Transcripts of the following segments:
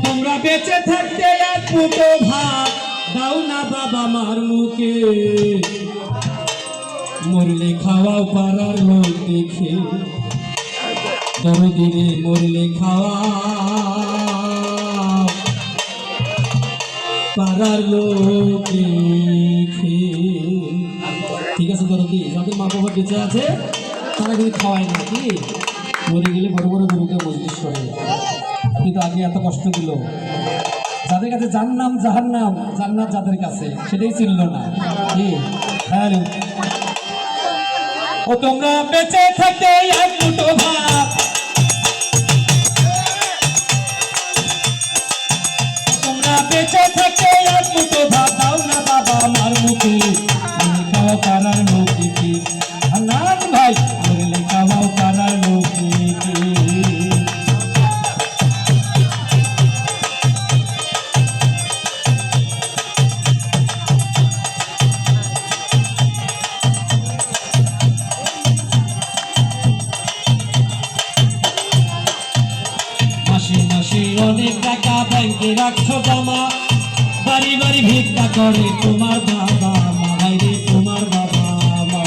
তোমরা বেঁচে থাকতে এক মুঠো ভাত দাও না বাবা মার মুখে, মরলে খাওয়াও পাড়ার লোক দেখে, দরদিরে মরলে খাওয়া পাড়ার লোক দেখে। ঠিক আছে দরদি, যাদের মা বাবা বেঁচে আছে তারা কিন্তু খাওয়ায় না, কি মরে গেলে বড় বড় গরুকে মজলিস করে, কিন্তু আগে এত কষ্ট দিল। যাদের কাছে জান্নাম জাহান্নাম, জান্নাত যাদের কাছে সেটাই চিনল না, কি হ্যালো। ও তোমরা বেঁচে থাকতে এক মুঠো ভাত, তোমরা বেঁচে থাকতে এক মুঠো ভাত দাও না বাবা আমার মুখে, খাওয়া পাড়ার লোক দেখে। হান্নান ভাই মরলে খাওয়াও পাড়ার লোক দেখে। অনেক টাকা ব্যাংকে রাখছো জমা, বাড়ি বাড়ি ভিক্ষা করে তোমার বাবা মা, রে তোমার বাবা মা।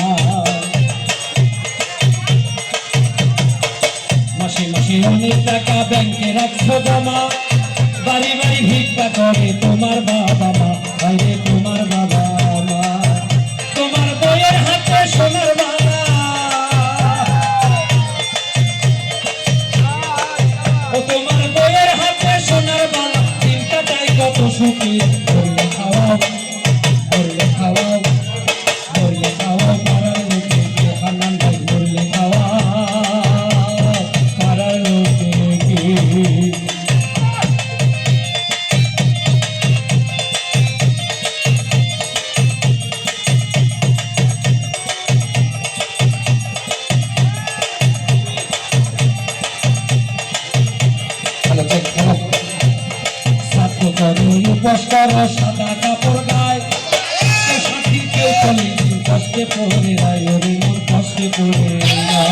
মাসে মাসে অনেক টাকা ব্যাংকে রাখছো জমা, বাড়ি বাড়ি ভিক্ষা করে তোমার বাবা মা, রে তোমার বাবা মা। তোমার বইয়ের হাতে সোনার বালা, ও তোমার বইয়ের হাতে সোনার বালা, চিন্তাটাই কত সুখী। বললে খাওয়াও, বললে খাওয়াও, বললে খাওয়াও পাড়ার লোকে, হান্নান ভাই বললে খাওয়াও পাড়ার লোকে। সাদা কাপড় গায়ে সাথী কেউ চলে, কষ্টে পড়ে যায় ওরে মোর কষ্টে পড়ে যায়।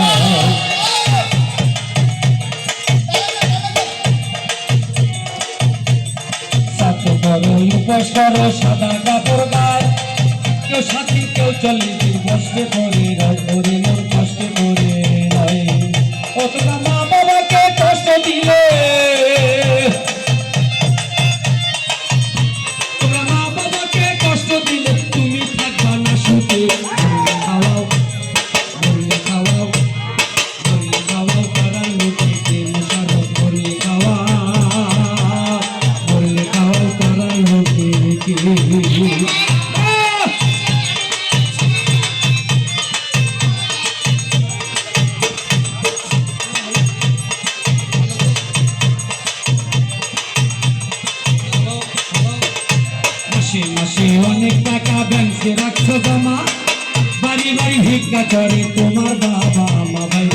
উপোস করো সাদা কাপড় গায়ে, কেউ সাথী কেউ চলে কষ্টে পড়ে যায় ওরে মোর কষ্টে পড়ে যায়। ও তোমরা মা বাবাকে কষ্ট দিলে, তুমি থাকবা না সুখে। বললে খাওয়াও, বললে খাওয়াও, বললে খাওয়াও পাড়ার লোকে, মশারফ বললে খাওয়াও, বললে খাওয়াও পাড়ার লোকে। মাসে মাসে অনেক টাকা ব্যাংকে রাখছো জমা, বাড়ি বাড়ি ভিক্ষা করে তোমার বাবা মা, ভাই